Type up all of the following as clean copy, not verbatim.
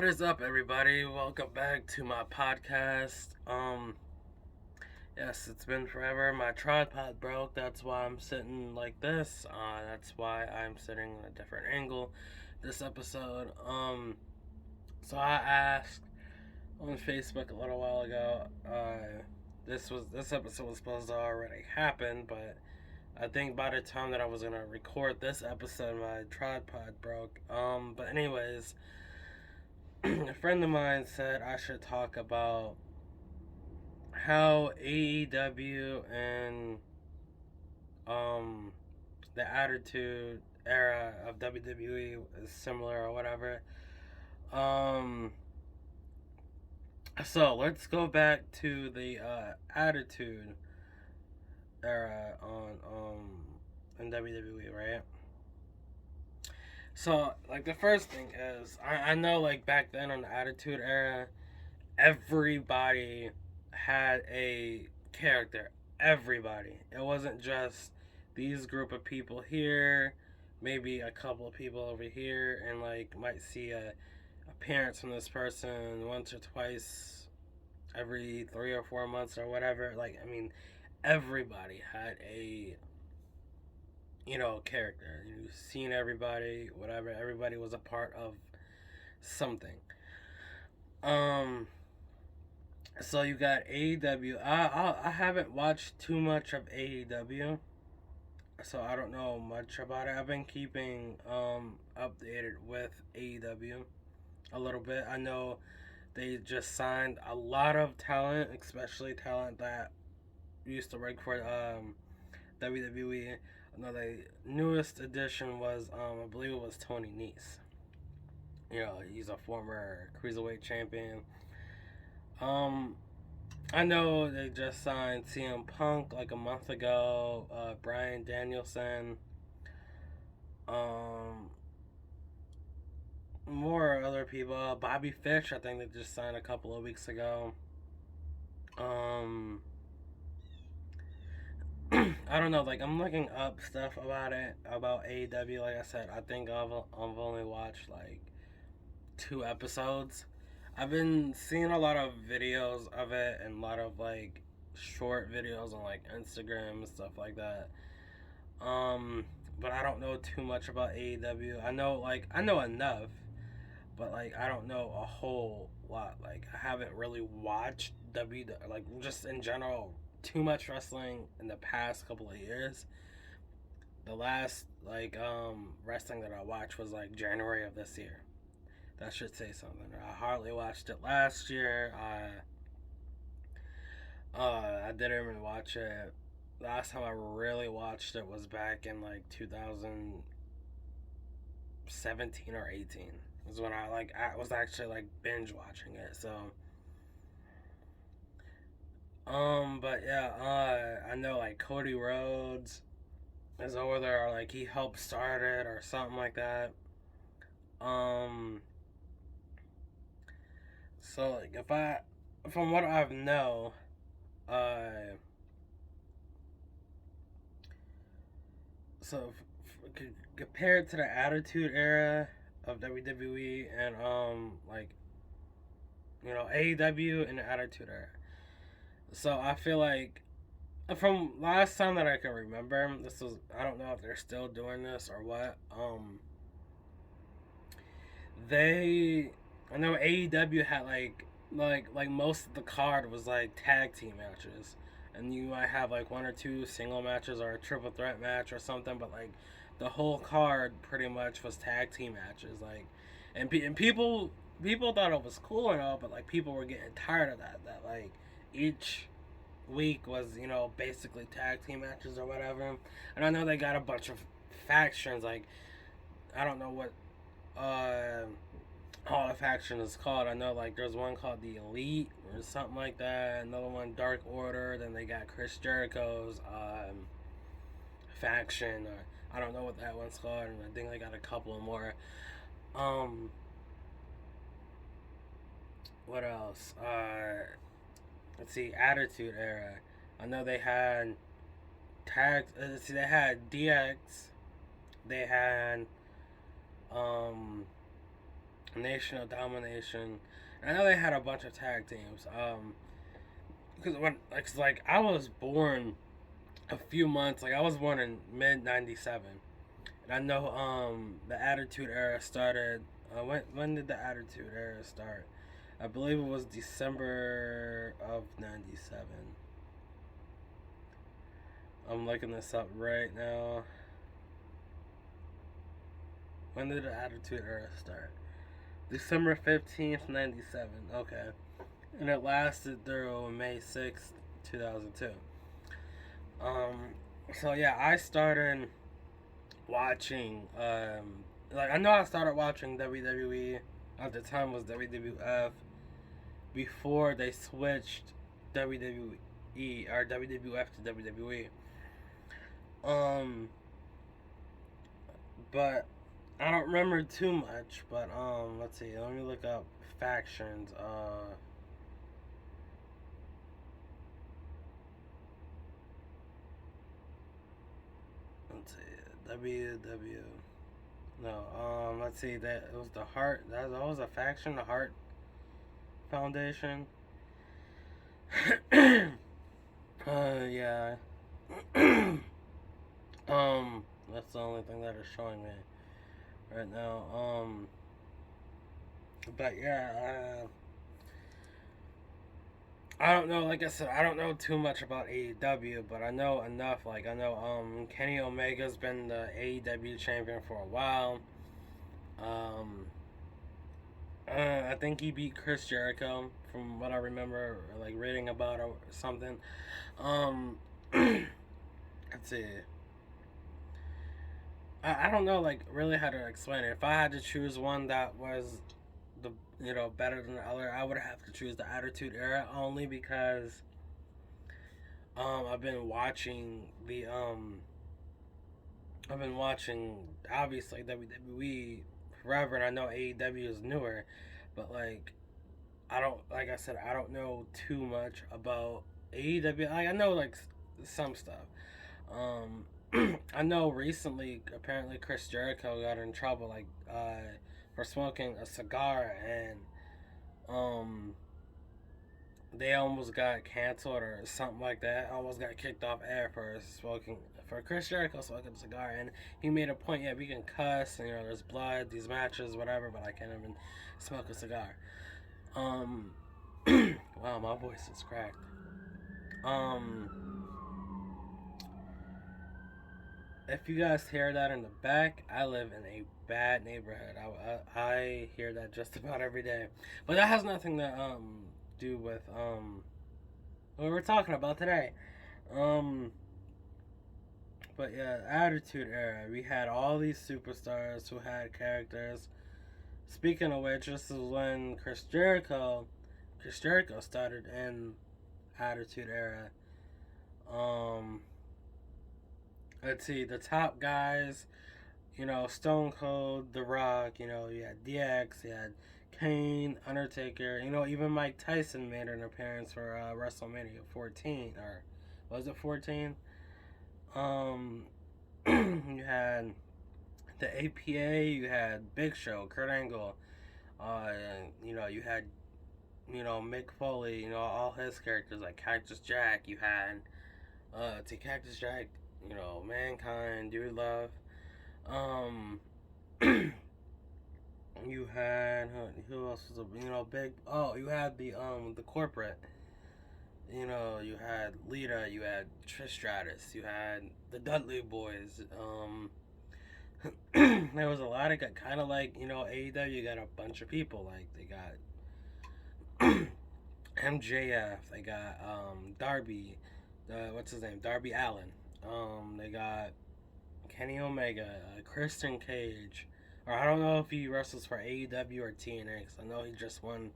is up, everybody? Welcome back to my podcast. Yes, it's been forever. My tripod broke. That's why I'm sitting like this. That's why I'm sitting in a different angle this episode. So I asked on Facebook a little while ago. This episode was supposed to already happen, but I think by the time that I was gonna record this episode, my tripod broke. But anyways. A friend of mine said I should talk about how AEW and um the Attitude Era of WWE is similar or whatever. Um so let's go back to the Attitude Era on in WWE, right? So like the first thing is I know like back then on the Attitude Era everybody had a character. Everybody. It wasn't just these group of people here, maybe a couple of people over here, and like might see a appearance from this person once or twice every 3 or 4 months or whatever. Like, I mean, everybody had a character. You've seen everybody, whatever. Everybody was a part of something. Um, So you got AEW. I haven't watched too much of AEW, so I don't know much about it. I've been keeping updated with AEW a little bit. I know they just signed a lot of talent, especially talent that used to work for WWE. I know the newest addition was I believe it was Tony Nese. He's a former cruiserweight champion. Um, I know they just signed CM Punk like a month ago. Brian Danielson. Um, more other people. Bobby Fish, I think they just signed a couple of weeks ago. Um, I don't know. Like I'm looking up stuff about it about AEW. Like I said, I think I've only watched like 2 episodes. I've been seeing a lot of videos of it and a lot of like short videos on like Instagram and stuff like that. Um, but I don't know too much about AEW. I know enough, but like I don't know a whole lot. Like I haven't really watched like just in general too much wrestling in the past couple of years. The last wrestling that I watched was like January of this year. That should say something. I hardly watched it last year. I didn't even watch it. Last time I really watched it was back in like 2017 or 18. Was when I was actually like binge watching it. So but yeah, I know like Cody Rhodes is over there, or like he helped start it or something like that. Um, so like from what I know, uh, so compared to the Attitude Era of WWE and AEW and the Attitude Era. So I feel like from last time that I can remember, this was I don't know if they're still doing this or what. They I know AEW had like most of the card was like tag team matches, and you might have like 1 or 2 single matches or a triple threat match or something, but like the whole card pretty much was tag team matches. Like, and people thought it was cool and all, but like people were getting tired of that. That like each week was basically tag team matches or whatever. And I know they got a bunch of factions. Like I don't know what uh all the faction is called. I know like there's one called the Elite or something like that. Another one Dark Order. Then they got Chris Jericho's faction. I don't know what that one's called. And I think they got a couple of more. Um, what else? Let's see. Attitude Era. I know they had tags. Let's see. They had DX. They had um Nation of Domination. And I know they had a bunch of tag teams. Because like I was born a few months, like I was born in mid '97, and I know the Attitude Era started. When did the Attitude Era start? I believe it was December of '97. I'm looking this up right now. When did the Attitude Era start? December 15th, '97. Okay, and it lasted through May 6th, 2002. Um, so yeah, I started watching. Like I know I started watching WWE at the time was WWF before they switched WWE or WWF to WWE. Um, but I don't remember too much. But let's see. Let me look up factions. Let's see. WW. No. Let's see. That it was the Heart. That was a faction. The Heart Foundation. Yeah. That's the only thing that is showing me right now. But yeah, I don't know. Like I said, I don't know too much about AEW, but I know enough. Like I know, Kenny Omega's been the AEW champion for a while. Um, I think he beat Chris Jericho, from what I remember, like reading about or something. Um, let's see. I don't know like really how to explain it. If I had to choose one that was the better than the other, I would have to choose the Attitude Era only because I've been watching the I've been watching obviously WWE forever, and I know AEW is newer, but like I don't like I said I don't know too much about AEW. Like I know like some stuff. Um, I know recently, apparently Chris Jericho got in trouble, like for smoking a cigar, and um, they almost got canceled or something like that. Almost got kicked off air for Chris Jericho smoking a cigar, and he made a point. Yeah, we can cuss, and there's blood, these matches, whatever, but I can't even smoke a cigar. Um, wow, my voice is cracked. Um, if you guys hear that in the back, I live in a bad neighborhood. I hear that just about every day, but that has nothing to do with what we're talking about today. Um, but yeah, Attitude Era. We had all these superstars who had characters. Speaking of which, this is when Chris Jericho started in Attitude Era. Um, let's see, the top guys, Stone Cold, The Rock, you had DX, you had Kane, Undertaker, even Mike Tyson made an appearance for WrestleMania 14, or was it 14? Um, you had the APA, you had Big Show, Kurt Angle, you had, Mick Foley, all his characters like Cactus Jack, you had, to Cactus Jack, Mankind, Dude Love, um, you had who else was big? Oh, you had the corporate. You had Lita, you had Trish Stratus, you had the Dudley Boys. There was a lot of kind of like AEW. You got a bunch of people like they got MJF, they got Darby, what's his name, Darby Allen. They got Kenny Omega, Christian Cage, or I don't know if he wrestles for AEW or TNA. Cause I know he just won.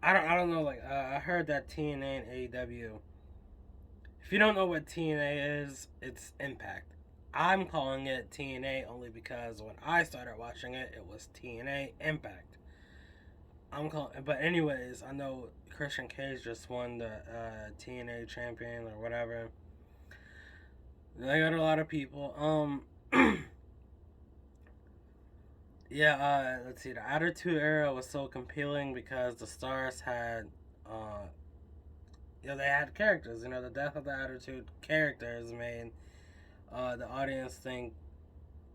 I don't know. Like I heard that TNA and AEW. If you don't know what TNA is, it's Impact. I'm calling it TNA only because when I started watching it, it was TNA Impact. But anyways, I know Christian Cage just won the TNA champion or whatever. They got a lot of people. Yeah, let's see. The Attitude Era was so compelling because the stars had, uh, they had characters. The death of the Attitude characters made the audience think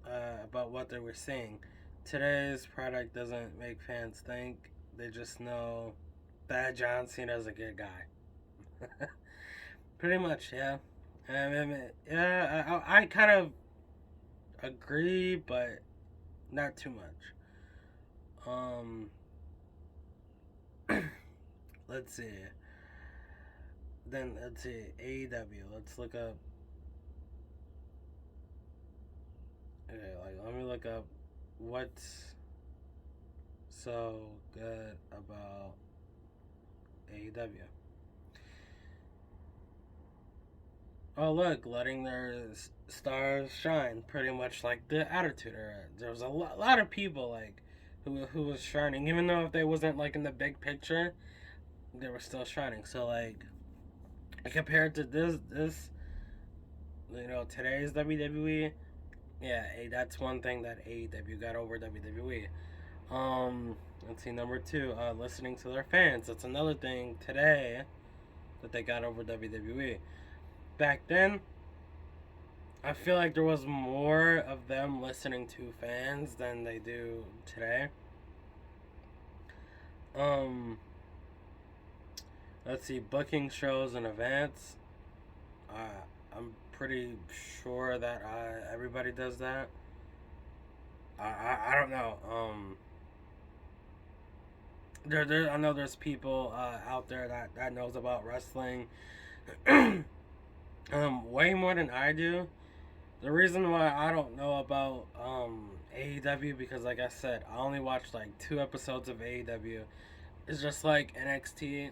about what they were seeing. Today's product doesn't make fans think; they just know that John Cena is a good guy. Pretty much, yeah. I kind of agree, but not too much. Um, let's see. Then let's see AEW. Let's look up. Okay, like let me look up what's so good about AEW. Oh look, letting their stars shine, pretty much like the Attitude Era. There was a lot of people like who was shining, even though if they wasn't like in the big picture, they were still shining. So like compared to this today's WWE, yeah, that's one thing that AEW got over WWE. Let's see, number two, listening to their fans. That's another thing today that they got over WWE. Back then, I feel like there was more of them listening to fans than they do today. Um, let's see, booking shows in advance. I'm pretty sure that everybody does that. I don't know. I know there's people out there that knows about wrestling, way more than I do. The reason why I don't know about AEW because, like I said, I only watched like 2 episodes of AEW. It's just like NXT.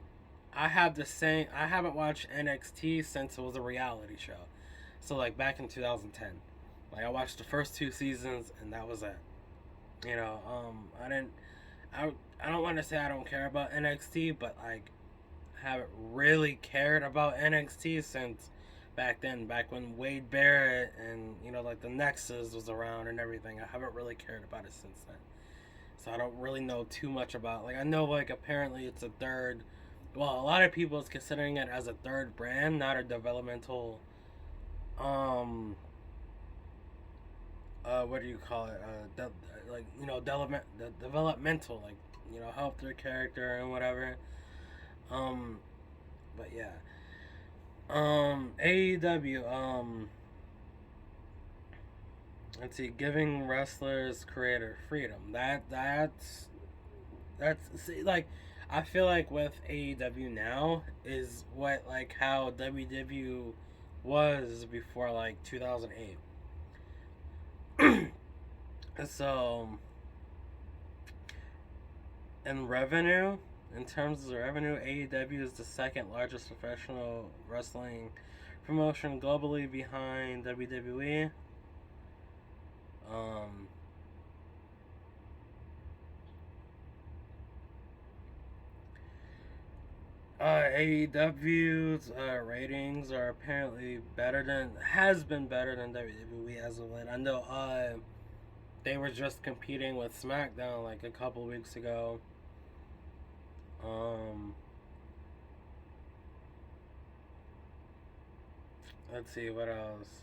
I have the same. I haven't watched NXT since it was a reality show. So like back in 2010, like I watched the first 2 seasons and that was it. I didn't. I I don't want to say I don't care about NXT, but like I haven't really cared about NXT since back then, back when Wade Barrett and like the Nexus was around and everything. I haven't really cared about it since then. So I don't really know too much about. Like I know like apparently it's a third. Well, a lot of people is considering it as a third brand, not a developmental. Um, what do you call it? Like developmental, like help their character and whatever. Um, but yeah. AEW. Let's see, giving wrestlers creator freedom. That's see, like I feel like with AEW now is what like how WW was before like 2008. So in revenue, in terms of revenue, AEW is the second largest professional wrestling promotion globally behind WWE. Um, AEW's ratings are apparently has been better than WWE as of late. I know they were just competing with SmackDown like a couple weeks ago. Um, let's see what else.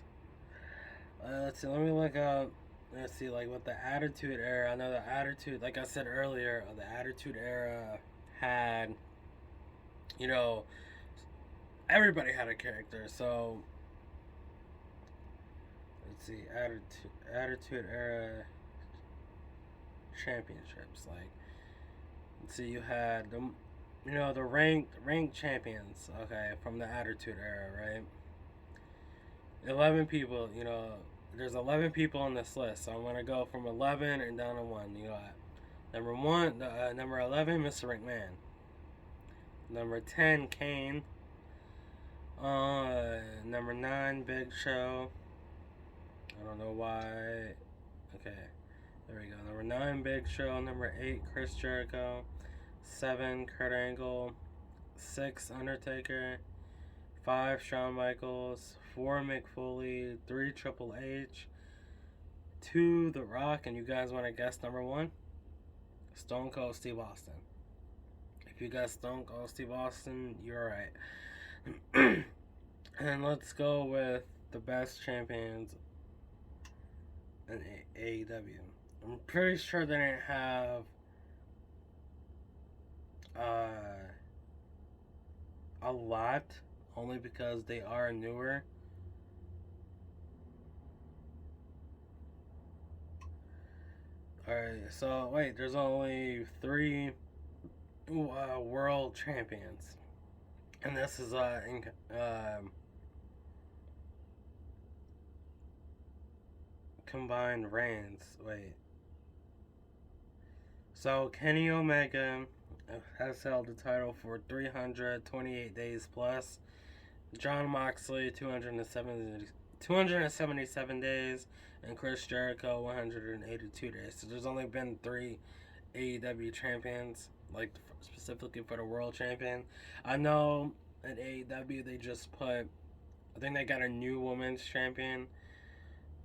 Let's see. Let me look up. Let's see, like with the Attitude Era. I know the Attitude, like I said earlier, the Attitude Era had, you know, everybody had a character. So let's see, Attitude Era championships. Like, let's see, you had the ranked champions. Okay, from the Attitude Era, right? 11 people. There's 11 people on this list, so I'm gonna go from 11 and down to one. Number one, number 11, Mr. McMahon. Number 10, Kane. Number 9, Big Show. I don't know why. Okay, there we go. Number 9, Big Show. Number 8, Chris Jericho. 7, Kurt Angle. 6, Undertaker. 5, Shawn Michaels. 4, Mick Foley. 3, Triple H. 2, The Rock, and you guys want to guess number 1? Stone Cold Steve Austin. If you guess Stone Cold Steve Austin, you're right. And let's go with the best champions in AEW. I'm pretty sure they didn't have a lot, only because they are newer. Alright, so wait, there's only 3 world champions. And this is combined reigns. Wait. So Kenny Omega has held the title for 328 days plus. John Moxley 277 days, and Chris Jericho 182 days. So there's only been 3 AEW champions, like specifically for the world champion. I know at AEW they just put, I think they got a new women's champion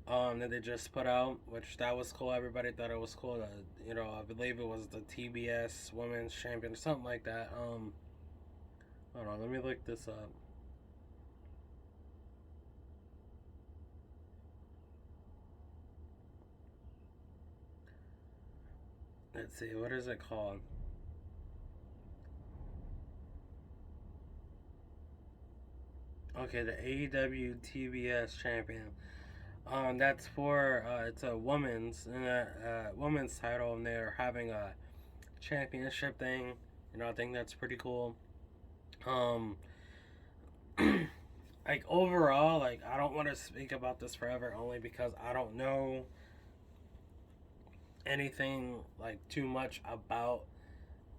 that they just put out, which that was cool. Everybody thought it was cool. I believe it was the TBS Women's Champion or something like that. Hold on, let me look this up. Let's see, what is it called? Okay, the AEW TBS Champion. That's for it's a women's title, and they're having a championship thing. I think that's pretty cool. Like overall, like I don't want to speak about this forever, only because I don't know anything like too much about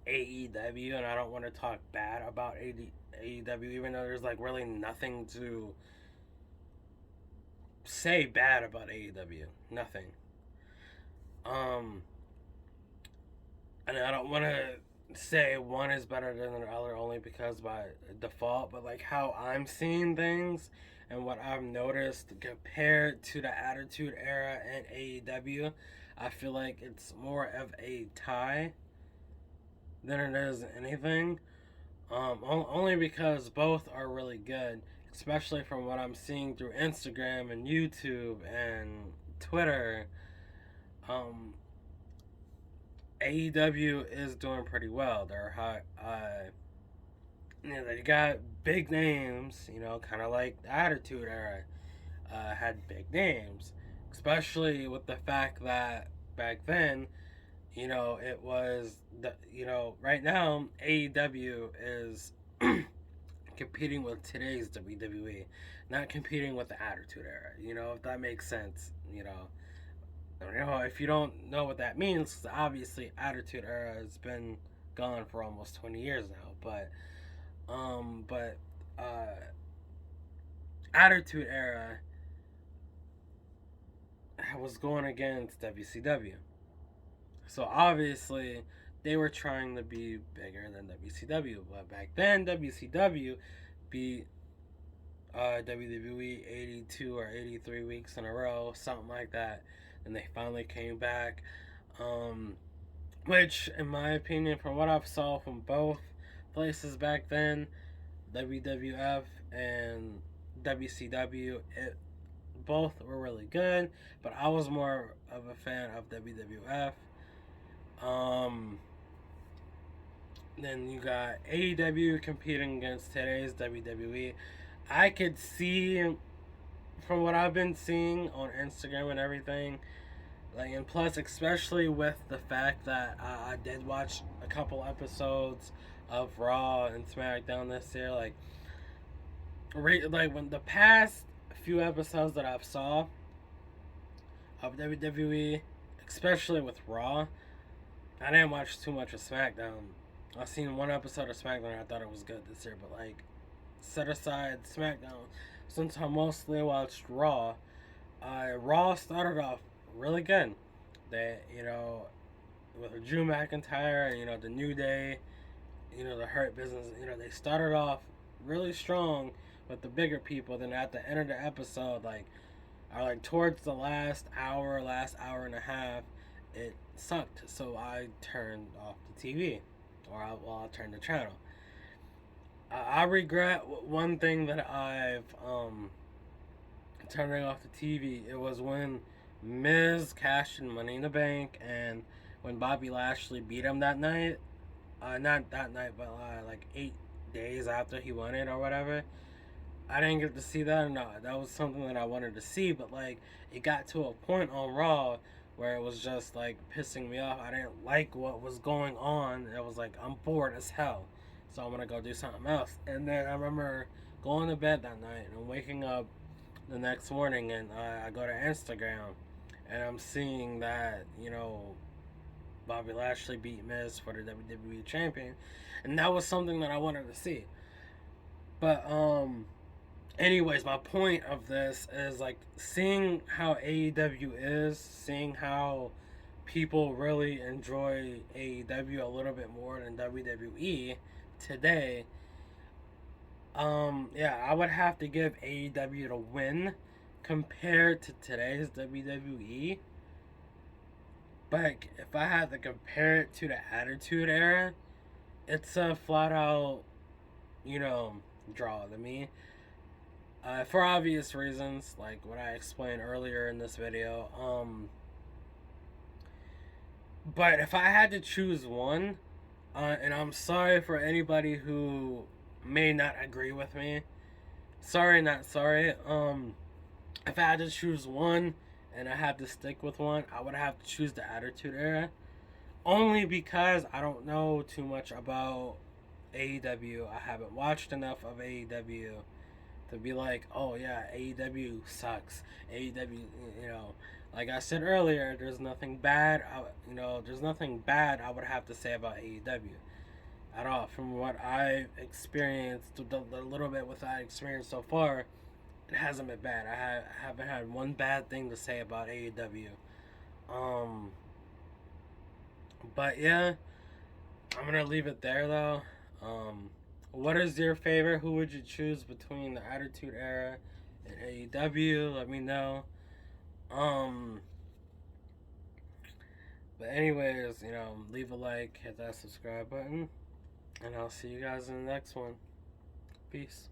AEW, and I don't want to talk bad about AEW, even though there's like really nothing to say bad about AEW. Nothing. And I don't want to say one is better than the other only because by default, but like how I'm seeing things and what I've noticed compared to the Attitude Era and AEW, I feel like it's more of a tie than it is anything. Only because both are really good, especially from what I'm seeing through Instagram and YouTube and Twitter. AEW is doing pretty well. They're high. They got big names. Kind of like the Attitude Era had big names, especially with the fact that back then, it was right now AEW is competing with today's WWE, not competing with the Attitude Era. If that makes sense. If you don't know what that means, obviously Attitude Era has been gone for almost 20 years now. But Attitude Era was going against WCW. So obviously they were trying to be bigger than WCW. But back then WCW beat WWE 82 or 83 weeks in a row, something like that. And they finally came back. Which, in my opinion, from what I've saw from both places back then, WWF and WCW, both were really good. But I was more of a fan of WWF. Then you got AEW competing against today's WWE. I could see, from what I've been seeing on Instagram and everything, and plus, especially with the fact that I did watch a couple episodes of Raw and SmackDown this year, like when the past few episodes that I've saw of WWE, especially with Raw, I didn't watch too much of SmackDown. I've seen one episode of SmackDown and I thought it was good this year, but set aside SmackDown, since I mostly watched Raw, Raw started off really good. They, with Drew McIntyre and, the New Day, the Hurt Business, they started off really strong with the bigger people. Then at the end of the episode, or like towards the last hour and a half, it sucked. So I turned off the TV, or I turned the channel. I regret one thing that I've turning off the TV. It was when Miz cashed in Money in the Bank, and when Bobby Lashley beat him that night. Not that night, but like 8 days after he won it or whatever. I didn't get to see that or not. That was something that I wanted to see, but like it got to a point on Raw where it was just like pissing me off. I didn't like what was going on. It was like I'm bored as hell, so I'm gonna go do something else. And then I remember going to bed that night and waking up the next morning, and I go to Instagram, and I'm seeing that Bobby Lashley beat Miz for the WWE champion, and that was something that I wanted to see. But anyways, my point of this is like seeing how AEW is, seeing how people really enjoy AEW a little bit more than WWE today. Yeah, I would have to give AEW the win compared to today's WWE. But if I had to compare it to the Attitude Era, it's a flat out, you know, draw to me. For obvious reasons, like what I explained earlier in this video. But if I had to choose one, and I'm sorry for anybody who may not agree with me. Sorry, not sorry. If I had to choose one and I had to stick with one, I would have to choose the Attitude Era. Only because I don't know too much about AEW. I haven't watched enough of AEW to be like, oh yeah, AEW sucks. AEW, like I said earlier, there's nothing bad. There's nothing bad I would have to say about AEW at all. From what I've experienced, the little bit what I experienced so far, it hasn't been bad. I haven't had one bad thing to say about AEW. But yeah, I'm gonna leave it there though. What is your favorite? Who would you choose between the Attitude Era and AEW? Let me know. Um, but anyways, leave a like, hit that subscribe button, and I'll see you guys in the next one. Peace.